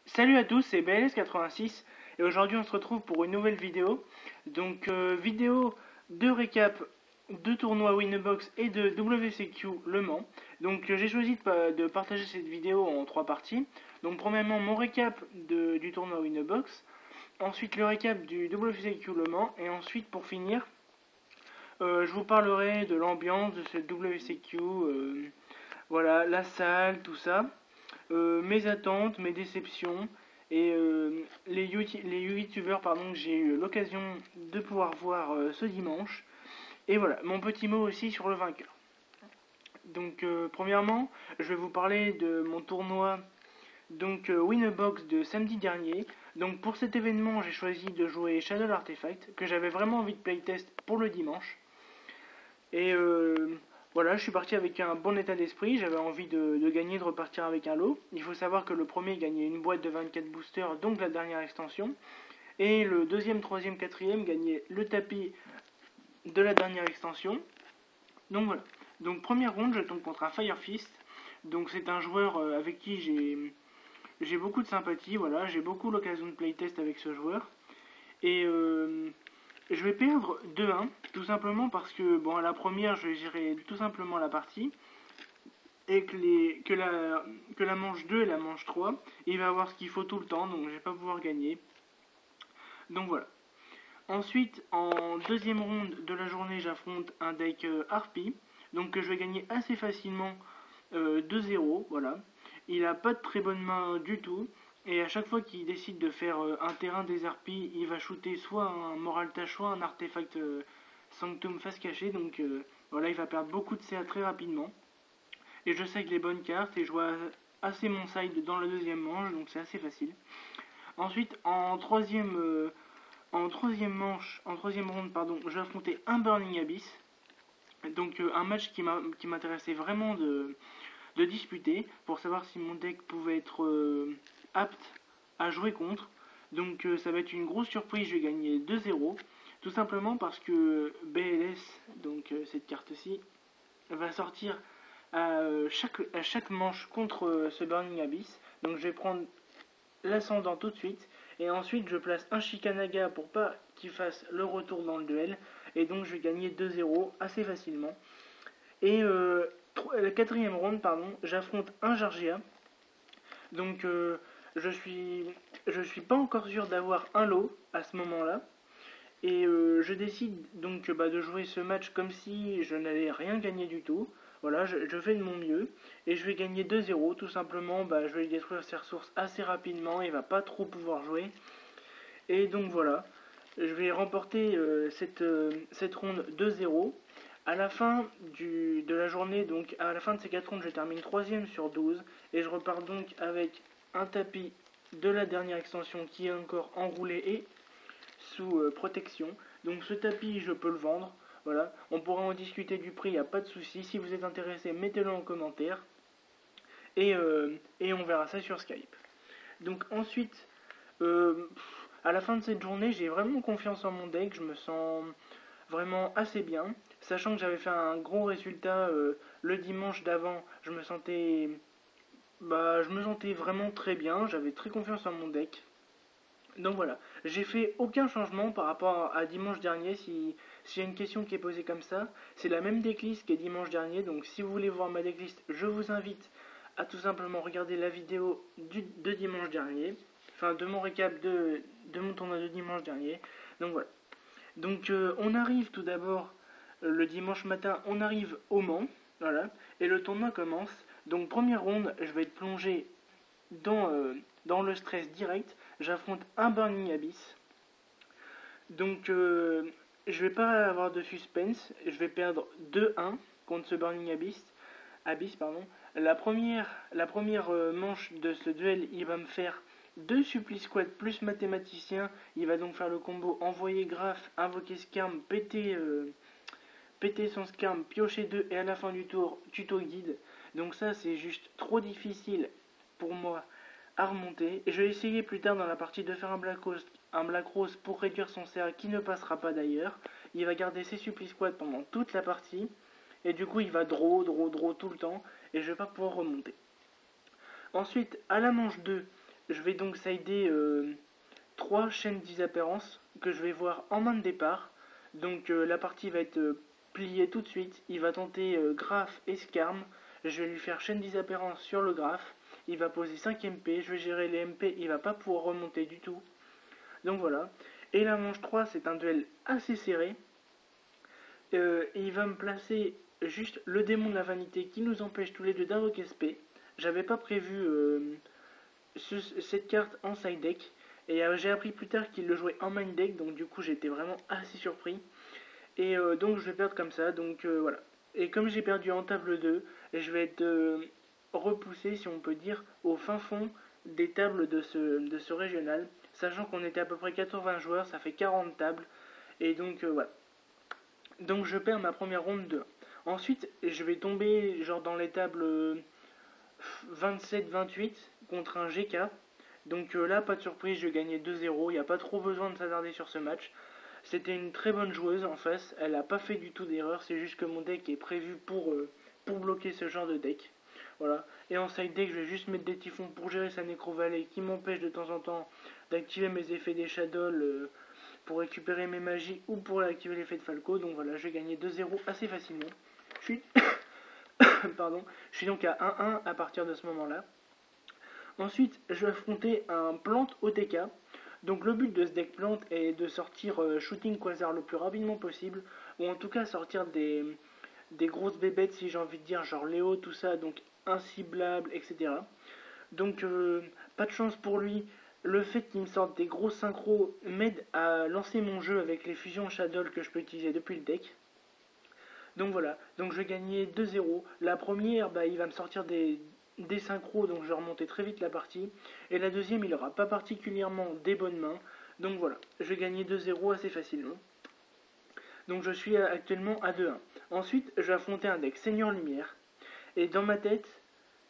Salut à tous, c'est BLS86 et aujourd'hui on se retrouve pour une nouvelle vidéo. Donc vidéo de récap de tournoi Winnerbox et de WCQ Le Mans. Donc j'ai choisi de partager cette vidéo en trois parties. Donc premièrement mon récap du tournoi Winnerbox, ensuite le récap du WCQ Le Mans et ensuite pour finir je vous parlerai de l'ambiance de ce WCQ, voilà la salle, tout ça. Mes attentes, mes déceptions et les youtubeurs que j'ai eu l'occasion de pouvoir voir ce dimanche. Et voilà, mon petit mot aussi sur le vainqueur. Donc premièrement, je vais vous parler de mon tournoi Winnerbox de samedi dernier. Donc pour cet événement, j'ai choisi de jouer Shadow Artifact que j'avais vraiment envie de playtest pour le dimanche. Et voilà, je suis parti avec un bon état d'esprit, j'avais envie de gagner, de repartir avec un lot. Il faut savoir que le premier gagnait une boîte de 24 boosters, donc la dernière extension. Et le deuxième, troisième, quatrième gagnait le tapis de la dernière extension. Donc voilà. Donc première ronde, je tombe contre un Fire Fist. Donc c'est un joueur avec qui j'ai beaucoup de sympathie, voilà, j'ai beaucoup l'occasion de playtest avec ce joueur. Et je vais perdre 2-1, tout simplement parce que, bon, à la première, je vais gérer tout simplement la partie, et que la manche 2 et la manche 3, il va avoir ce qu'il faut tout le temps, donc je vais pas pouvoir gagner. Donc voilà. Ensuite, en deuxième ronde de la journée, j'affronte un deck Harpy, donc que je vais gagner assez facilement 2-0, voilà. Il a pas de très bonne main du tout, et à chaque fois qu'il décide de faire un terrain des harpies, il va shooter soit un Moralta, soit un artefact Sanctum face cachée, donc voilà, il va perdre beaucoup de CA très rapidement. Et je sais que les bonnes cartes, et je vois assez mon side dans la deuxième manche, donc c'est assez facile. Ensuite, en troisième manche, en troisième ronde, pardon, j'ai affronté un Burning Abyss. Donc un match qui m'intéressait vraiment de disputer pour savoir si mon deck pouvait être apte à jouer contre. Donc ça va être une grosse surprise, je vais gagner 2-0. Tout simplement parce que BLS, donc cette carte-ci, va sortir à chaque manche contre ce Burning Abyss. Donc je vais prendre l'ascendant tout de suite. Et ensuite je place un Shikanaga pour pas qu'il fasse le retour dans le duel. Et donc je vais gagner 2-0 assez facilement. Et la quatrième ronde, pardon, j'affronte un Jargia. Donc je suis pas encore sûr d'avoir un lot à ce moment-là. Et je décide donc de jouer ce match comme si je n'allais rien gagner du tout. Voilà, je fais de mon mieux. Et je vais gagner 2-0. Tout simplement, je vais lui détruire ses ressources assez rapidement. Il va pas trop pouvoir jouer. Et donc voilà, je vais remporter cette ronde 2-0. À la fin de la journée, donc à la fin de ces 4 rondes, je termine 3ème sur 12. Et je repars donc avec un tapis de la dernière extension qui est encore enroulé et sous protection. Donc ce tapis, je peux le vendre. Voilà, on pourra en discuter du prix, il n'y a pas de souci. Si vous êtes intéressé, mettez-le en commentaire. Et on verra ça sur Skype. Donc ensuite, à la fin de cette journée, j'ai vraiment confiance en mon deck. Je me sens vraiment assez bien. Sachant que j'avais fait un gros résultat le dimanche d'avant, je me sentais vraiment très bien. J'avais très confiance en mon deck. Donc voilà, j'ai fait aucun changement par rapport à dimanche dernier. S'il y a une question qui est posée comme ça, c'est la même decklist que dimanche dernier. Donc si vous voulez voir ma decklist, je vous invite à tout simplement regarder la vidéo de dimanche dernier. Enfin, de mon récap de mon tournoi de dimanche dernier. Donc voilà. Donc on arrive tout d'abord le dimanche matin, on arrive au Mans. Voilà. Et le tournoi commence. Donc première ronde, je vais être plongé dans, dans le stress direct. J'affronte un Burning Abyss. Donc je vais pas avoir de suspense. Je vais perdre 2-1 contre ce Burning Abyss pardon. La première manche de ce duel, il va me faire 2 Suppli Squad plus mathématicien. Il va donc faire le combo envoyer graphe, invoquer Scarm, péter son Scarm, piocher 2 et à la fin du tour, tuto guide. Donc ça c'est juste trop difficile pour moi à remonter. Et je vais essayer plus tard dans la partie de faire un Black Rose pour réduire son CA qui ne passera pas d'ailleurs. Il va garder ses Suppli Squad pendant toute la partie. Et du coup il va draw tout le temps. Et je vais pas pouvoir remonter. Ensuite, à la manche 2, je vais donc sider 3 chaînes Disapparence que je vais voir en main de départ. Donc la partie va être pliée tout de suite. Il va tenter Graphe et Skarm. Je vais lui faire chaîne Disapparence sur le Graphe. Il va poser 5 MP. Je vais gérer les MP. Il va pas pouvoir remonter du tout. Donc voilà. Et la manche 3, c'est un duel assez serré. Il va me placer juste le démon de la vanité qui nous empêche tous les deux d'invoquer SP. J'avais pas prévu cette carte en side deck. Et j'ai appris plus tard qu'il le jouait en main deck, donc du coup j'étais vraiment assez surpris. Et donc je vais perdre comme ça, donc voilà. Et comme j'ai perdu en table 2, je vais être repoussé, si on peut dire, au fin fond des tables de ce régional. Sachant qu'on était à peu près 80 joueurs, ça fait 40 tables. Et donc voilà. Donc je perds ma première ronde de 1. Ensuite, je vais tomber genre dans les tables 27-28 contre un GK. Donc là, pas de surprise, je gagnais 2-0. Il n'y a pas trop besoin de s'attarder sur ce match. C'était une très bonne joueuse en face. Elle n'a pas fait du tout d'erreur. C'est juste que mon deck est prévu pour bloquer ce genre de deck. Voilà. Et en side deck, je vais juste mettre des typhons pour gérer sa Necro Valley qui m'empêche de temps en temps d'activer mes effets des Shadows pour récupérer mes magies ou pour activer l'effet de Falco. Donc voilà, je vais gagner 2-0 assez facilement. Je suis... Pardon. Je suis donc à 1-1 à partir de ce moment-là. Ensuite, je vais affronter un plante OTK. Donc le but de ce deck plante est de sortir Shooting Quasar le plus rapidement possible, ou en tout cas sortir des grosses bébêtes si j'ai envie de dire, genre Léo, tout ça, donc inciblable, etc. Donc pas de chance pour lui, le fait qu'il me sorte des gros synchros m'aide à lancer mon jeu avec les fusions Shadow que je peux utiliser depuis le deck. Donc voilà, donc je vais gagner 2-0. La première, il va me sortir des synchros, donc je vais remonter très vite la partie. Et la deuxième, il n'aura pas particulièrement des bonnes mains. Donc voilà, je vais gagner 2-0 assez facilement. Donc je suis actuellement à 2-1. Ensuite, je vais affronter un deck Seigneur Lumière. Et dans ma tête,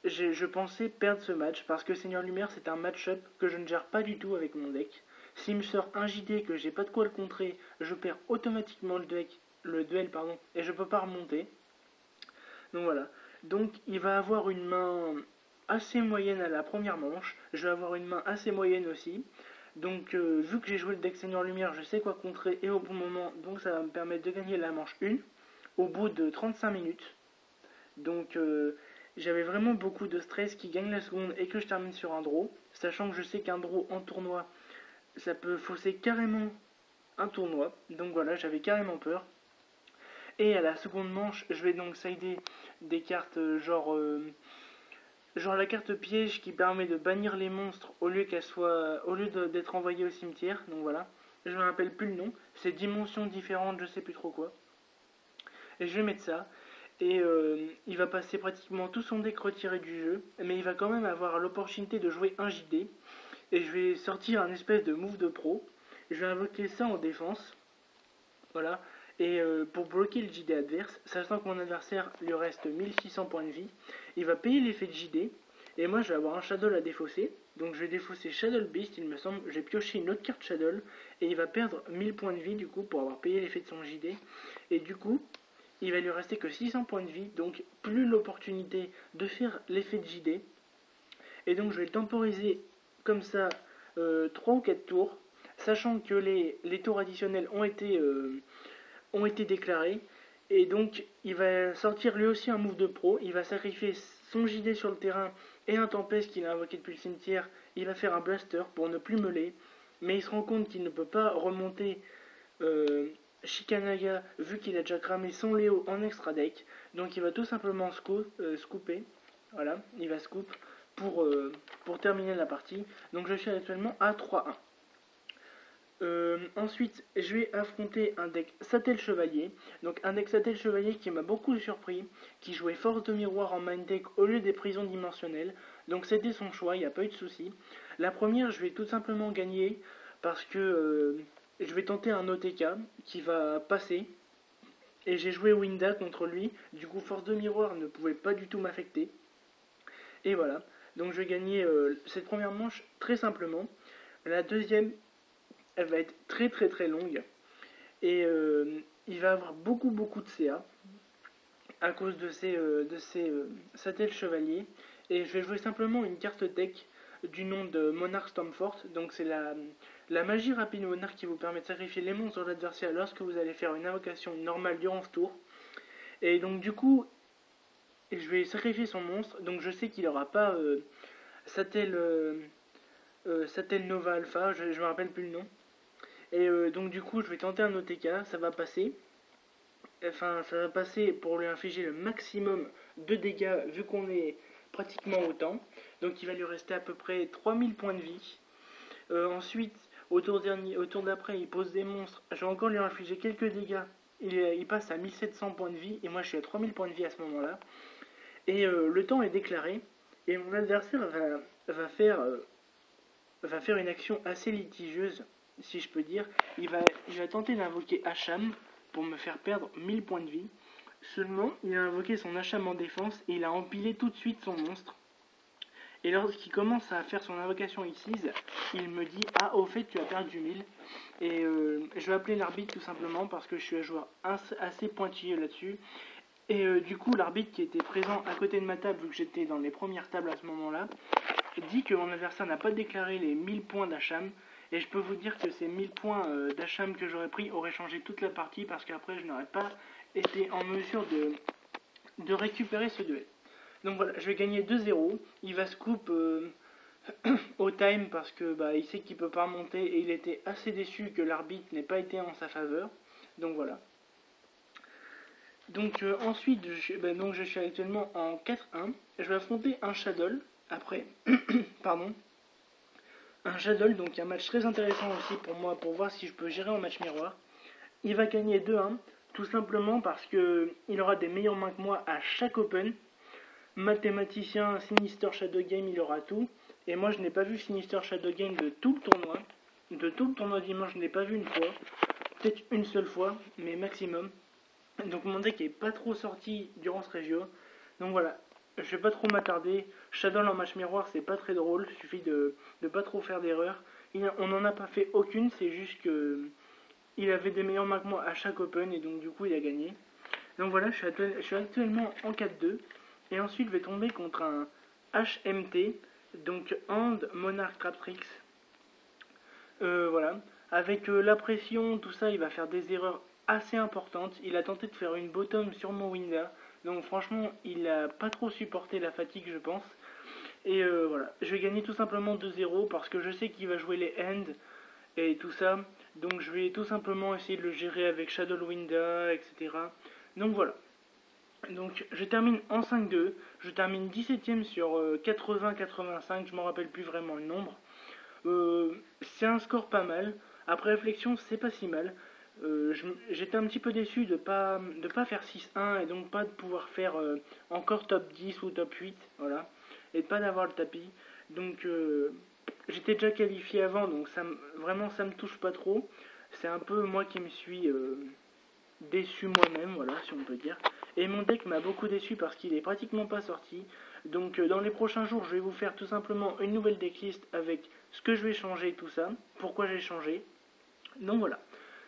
je pensais perdre ce match parce que Seigneur Lumière, c'est un match-up que je ne gère pas du tout avec mon deck. S'il me sort un JD que j'ai pas de quoi le contrer, je perds automatiquement le duel et je peux pas remonter. Donc voilà. Donc il va avoir une main assez moyenne à la première manche. Je vais avoir une main assez moyenne aussi. Donc vu que j'ai joué le deck Seigneur Lumière, je sais quoi contrer et au bon moment. Donc ça va me permettre de gagner la manche 1 au bout de 35 minutes. Donc j'avais vraiment beaucoup de stress qui gagne la seconde et que je termine sur un draw. Sachant que je sais qu'un draw en tournoi, ça peut fausser carrément un tournoi. Donc voilà, j'avais carrément peur. Et à la seconde manche, je vais donc sider des cartes genre la carte piège qui permet de bannir les monstres au lieu d'être envoyé au cimetière. Donc voilà, je me rappelle plus le nom. C'est dimensions différentes, je sais plus trop quoi. Et je vais mettre ça. Et il va passer pratiquement tout son deck retiré du jeu, mais il va quand même avoir l'opportunité de jouer un JD. Et je vais sortir un espèce de move de pro. Je vais invoquer ça en défense. Voilà. Et pour bloquer le JD adverse, sachant que mon adversaire lui reste 1600 points de vie, il va payer l'effet de JD. Et moi je vais avoir un Shadow à défausser. Donc je vais défausser Shadow Beast, il me semble. Je vais piocher une autre carte Shadow. Et il va perdre 1000 points de vie du coup pour avoir payé l'effet de son JD. Et du coup, il va lui rester que 600 points de vie. Donc plus l'opportunité de faire l'effet de JD. Et donc je vais le temporiser comme ça 3 ou 4 tours. Sachant que les tours additionnels ont été déclarés. Et donc, il va sortir lui aussi un move de pro. Il va sacrifier son JD sur le terrain et un Tempest qu'il a invoqué depuis le cimetière. Il va faire un Blaster pour ne plus meuler. Mais il se rend compte qu'il ne peut pas remonter Shikanaga vu qu'il a déjà cramé son Léo en extra deck. Donc, il va tout simplement scooper. Voilà, il va scoop pour terminer la partie. Donc, je suis actuellement à 3-1. Ensuite, je vais affronter un deck Sattel Chevalier. Donc un deck Sattel Chevalier qui m'a beaucoup surpris, qui jouait Force de Miroir en main deck au lieu des prisons dimensionnelles. Donc c'était son choix, il n'y a pas eu de souci. La première, je vais tout simplement gagner parce que je vais tenter un OTK qui va passer. Et j'ai joué Winda contre lui, du coup Force de Miroir ne pouvait pas du tout m'affecter. Et voilà, donc je vais gagner cette première manche très simplement. La deuxième, elle va être très très très longue et il va avoir beaucoup de CA à cause de ces satelltes chevaliers et je vais jouer simplement une carte deck du nom de Monarch Stormforce. Donc c'est la magie rapide Monarch qui vous permet de sacrifier les monstres de l'adversaire lorsque vous allez faire une invocation normale durant ce tour. Et donc du coup, je vais sacrifier son monstre. Donc je sais qu'il n'aura pas Satel Nova Alpha, je me rappelle plus le nom. Et donc du coup, je vais tenter un OTK, ça va passer. Enfin, ça va passer pour lui infliger le maximum de dégâts vu qu'on est pratiquement autant. Donc il va lui rester à peu près 3000 points de vie. Ensuite, au tour d'après, il pose des monstres. Je vais encore lui infliger quelques dégâts. Il passe à 1700 points de vie et moi je suis à 3000 points de vie à ce moment-là. Et le temps est déclaré et mon adversaire va faire une action assez litigieuse, si je peux dire. Il va tenter d'invoquer Hacham pour me faire perdre 1000 points de vie. Seulement, il a invoqué son Hacham en défense et il a empilé tout de suite son monstre. Et lorsqu'il commence à faire son invocation Xyz, il me dit « Ah, au fait, tu as perdu 1000 ». Et je vais appeler l'arbitre tout simplement parce que je suis un joueur assez pointilleux là-dessus. Et du coup, l'arbitre qui était présent à côté de ma table, vu que j'étais dans les premières tables à ce moment-là, dit que mon adversaire n'a pas déclaré les 1000 points d'Hacham. Et je peux vous dire que ces 1000 points d'Hacham que j'aurais pris auraient changé toute la partie parce qu'après je n'aurais pas été en mesure de récupérer ce duel. Donc voilà, je vais gagner 2-0. Il va scoop au time parce que il sait qu'il peut pas remonter et il était assez déçu que l'arbitre n'ait pas été en sa faveur. Donc voilà. Donc ensuite, je suis actuellement en 4-1. Je vais affronter un Shadow après. Pardon. Un Shadow, donc un match très intéressant aussi pour moi pour voir si je peux gérer en match miroir. Il va gagner 2-1, tout simplement parce que il aura des meilleures mains que moi à chaque open. Mathématicien, Sinister Shadow Game, il aura tout. Et moi, je n'ai pas vu Sinister Shadow Game de tout le tournoi. De tout le tournoi dimanche, je n'ai pas vu une fois. Peut-être une seule fois, mais maximum. Donc mon deck est pas trop sorti durant ce régio. Donc voilà, je vais pas trop m'attarder. Shadow en match miroir, c'est pas très drôle. Il suffit de pas trop faire d'erreurs. On n'en a pas fait aucune, c'est juste que il avait des meilleurs mains que moi à chaque open et donc du coup il a gagné. Donc voilà, je suis actuellement en 4-2. Et ensuite, je vais tomber contre un HMT, donc Hand Monarch Traptrix. Voilà. Avec la pression, tout ça, il va faire des erreurs assez importantes. Il a tenté de faire une bottom sur mon Winda. Donc franchement, il a pas trop supporté la fatigue, je pense. Et voilà. Je vais gagner tout simplement 2-0 parce que je sais qu'il va jouer les hands et tout ça. Donc je vais tout simplement essayer de le gérer avec Shadow Winda, etc. Donc voilà. Donc je termine en 5-2, je termine 17ème sur 80-85, je m'en rappelle plus vraiment le nombre. C'est un score pas mal, après réflexion c'est pas si mal. J'étais un petit peu déçu de pas faire 6-1 et donc pas de pouvoir faire encore top 10 ou top 8, voilà, et de pas d'avoir le tapis. Donc j'étais déjà qualifié avant, donc vraiment ça me touche pas trop. C'est un peu moi qui me suis déçu moi-même, voilà, si on peut dire. Et mon deck m'a beaucoup déçu parce qu'il est pratiquement pas sorti. Donc dans les prochains jours, je vais vous faire tout simplement une nouvelle decklist avec ce que je vais changer, tout ça, pourquoi j'ai changé. Donc voilà.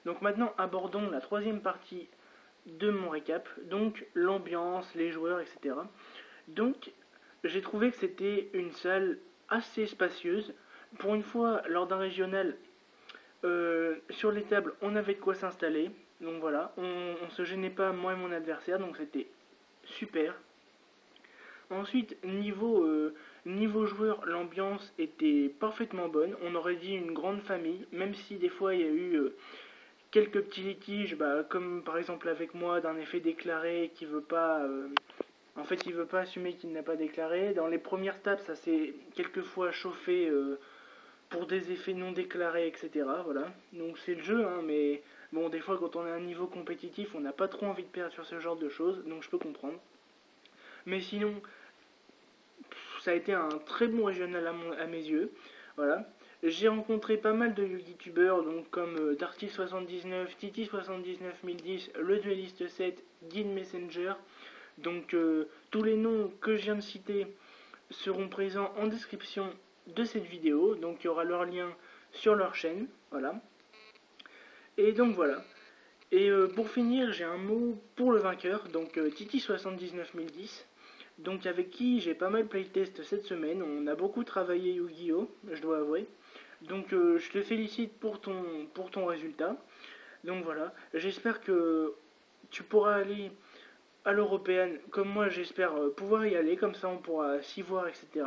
Donc maintenant, abordons la troisième partie de mon récap. Donc l'ambiance, les joueurs, etc. Donc j'ai trouvé que c'était une salle assez spacieuse. Pour une fois, lors d'un régional, sur les tables, on avait de quoi s'installer. Donc voilà, on se gênait pas, moi et mon adversaire, donc c'était super. Ensuite, niveau joueur, l'ambiance était parfaitement bonne. On aurait dit une grande famille, même si des fois il y a eu quelques petits litiges, comme par exemple avec moi, d'un effet déclaré qui veut pas. En fait, il veut pas assumer qu'il n'a pas déclaré. Dans les premières tables, ça s'est quelquefois chauffé pour des effets non déclarés, etc. Voilà. Donc c'est le jeu, hein, mais bon, des fois quand on est à un niveau compétitif, on n'a pas trop envie de perdre sur ce genre de choses, donc je peux comprendre. Mais sinon, ça a été un très bon régional à mes yeux. Voilà. J'ai rencontré pas mal de youtubeurs, donc comme Darty79, Titi791010, Le Dueliste 7, Guide Messenger. Donc tous les noms que je viens de citer seront présents en description de cette vidéo, donc il y aura leur lien sur leur chaîne, voilà. Et donc voilà. Et pour finir, j'ai un mot pour le vainqueur, donc Titi79010. donc avec qui j'ai pas mal playtest cette semaine. On a beaucoup travaillé Yu-Gi-Oh, je dois avouer. Donc je te félicite pour ton résultat. Donc voilà, j'espère que tu pourras aller à l'européenne comme moi j'espère pouvoir y aller, comme ça on pourra s'y voir, etc.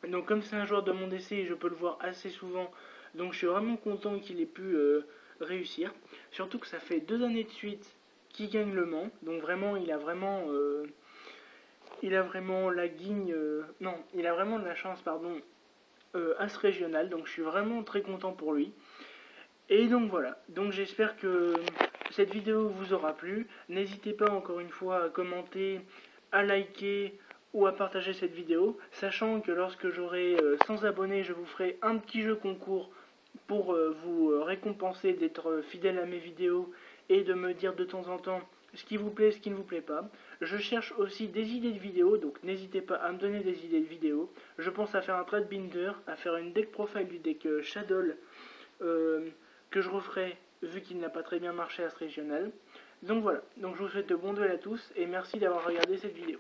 Donc comme c'est un joueur de mon essai, je peux le voir assez souvent, donc je suis vraiment content qu'il ait pu réussir. Surtout que ça fait 2 années de suite qu'il gagne le Mans, donc vraiment il a vraiment la guigne, non, il a vraiment de la chance, pardon, à ce régional, donc je suis vraiment très content pour lui. Et donc voilà, donc j'espère que cette vidéo vous aura plu. N'hésitez pas encore une fois à commenter, à liker ou à partager cette vidéo, sachant que lorsque j'aurai 100 abonnés, je vous ferai un petit jeu concours pour vous récompenser d'être fidèle à mes vidéos et de me dire de temps en temps ce qui vous plaît, ce qui ne vous plaît pas. Je cherche aussi des idées de vidéos, donc n'hésitez pas à me donner des idées de vidéos. Je pense à faire un trade binder, à faire une deck profile du deck Shadow, que je referai vu qu'il n'a pas très bien marché à ce régional. Donc voilà, donc je vous souhaite de bon duel à tous et merci d'avoir regardé cette vidéo.